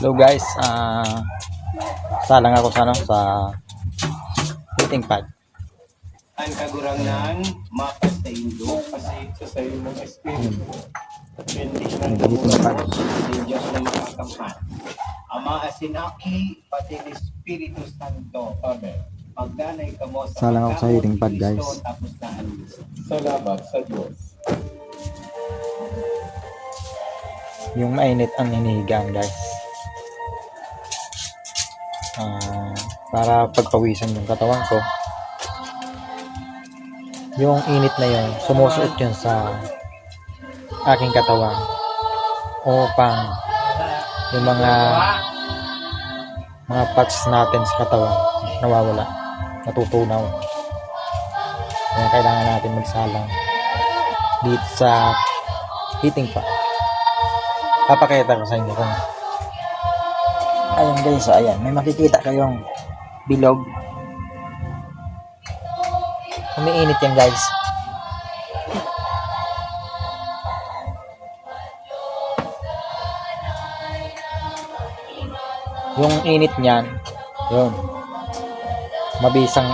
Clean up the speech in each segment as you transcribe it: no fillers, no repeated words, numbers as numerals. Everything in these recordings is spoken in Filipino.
Hello guys, salang ako sa heating pad. Ang kagurangan, mapas sa Indo, kasi ito sa iyo ng espiritu. Depende ng kagurangan, ng Diyos na makakampan. Ama asinaki, pati ng Espiritu Santo. Amen. Pagdanay ka mo sa Salang ako sa heating pad guys. Tapos na salamat sa Diyos. Yung mainit ang hinihigaan guys. Para pagpawisan yung katawan ko. Yung init na yun, sumusuot yun sa aking katawan upang yung mga parts natin sa katawan nawawala, natutunaw. Kaya kailangan natin magsalang dito sa heating pad. Papakita ko sa inyo kung ayan guys, ayan, may makikita kayong bilog. Umiinit yan guys. Yung init niyan, yun, mabisang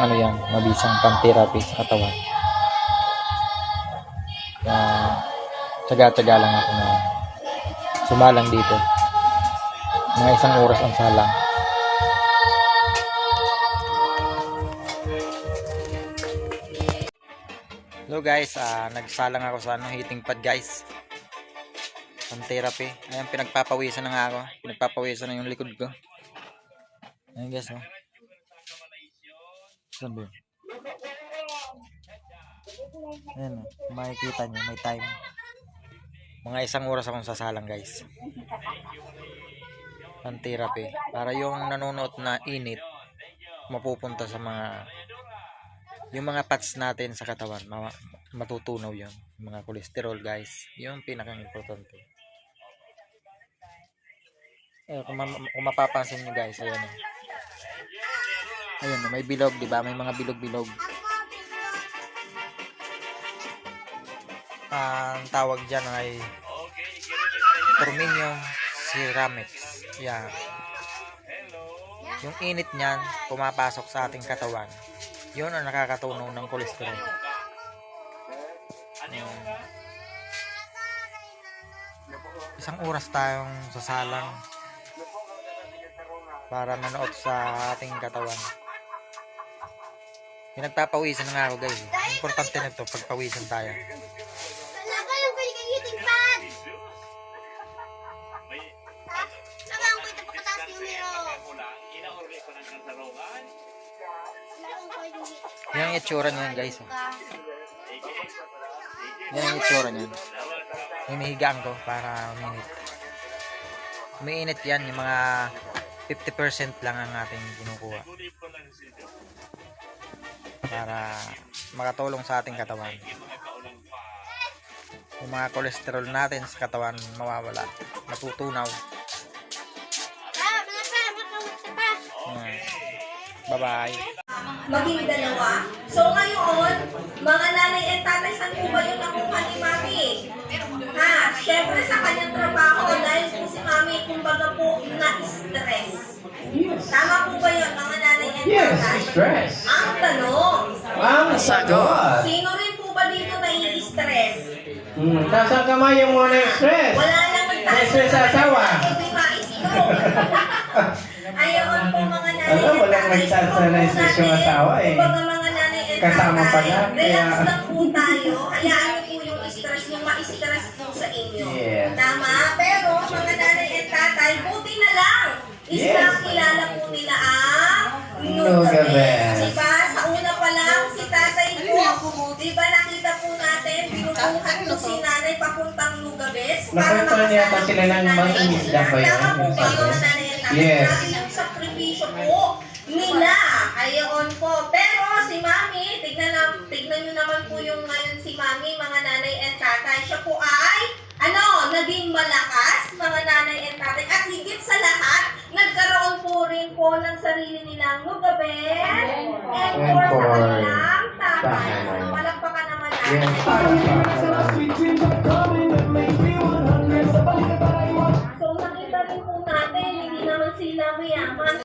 mabisang pang-therapy sa katawan. Tsaga-tsaga lang ako na sumalang dito. Mga 1 oras ang salang. Hello guys, nagsalang ako sa heating pad guys. Pang therapy. Ayan, pinagpapawisan na nga ako. Pinagpapawisan na yung likod ko. Ayan guys, oh. Saan ba yun? Ayan, oh. Makikita nyo, may time. Mga 1 oras akong sasalang guys. Pang therapy. Para yung nanonood na init mapupunta sa yung mga fats natin sa katawan, matutunaw yun. Mga cholesterol guys, yung pinakang importante. Kung mapapansin nyo guys, ayan o. Ayan o, may bilog, diba? May mga bilog-bilog. Ang tawag dyan ay Terminium ceramics. Yan. Yung init nyan, pumapasok sa ating katawan. Yun ang nakakatunaw ng cholesterol. Isang oras tayong sasalang para manood sa ating katawan. Pinagpapawisan na nga ako guys. Importante na ito, pagpawisan tayo. Yan ang itsura niyan guys. Yan ang itsura niyan. Hinihigaan ko para uminit. Umiinit yan, yung mga 50% lang ang ating kinukuha. Para makatulong sa ating katawan. Yung mga cholesterol natin sa katawan mawawala, natutunaw. Bye-bye. Maging dalawa. So ngayon, mga nanay at tatay, saan po ba yung nakuha ni Mami? Siyempre sa kanyang trabaho, dahil po si Mami, kumbaga po, na-stress. Tama po ba yun, mga nanay at tatay? Yes, stress. Ang tanong, Ang sagot. sino rin po ba dito nai-stress? Taas ang kamay yung mga na-stress. Wala nang Na-stress sa asawa. Hindi ma-stroke. Ayaw po mga nanay Alam, at walang tatay. nagsa-stress yung asawa eh. Kumbaga mga nanay at Kasama pa tatay, na, relax kaya- lang po tayo. Hayaan niyo po yung stress, yung ma-stress po sa inyo. Yes. Tama? Pero mga nanay at tatay, buti na lang. Yes. Kilala po nila ang Nugabes. Diba? Sa una pa lang, si tatay po, diba nakita po natin, binubuhat po si nanay papuntang Nugabes. Nakwento niya ata sila ng mangingisda ba yun? Tama po ba yun, nanay at tatay? Yes. Grabe yung sakripisyo po nila. Ayon po. Pero si Mami, tignan nyo naman po yung ngayon si Mami, mga nanay and tatay. Siya po ay, naging malakas, mga nanay and tatay. At higit sa lahat, nagkaroon po rin po ng sarili nilang Nugabes and for sa kanilang tatay. Palakpakan naman natin. Yes. So nakita rin po natin, hindi naman sila mayaman.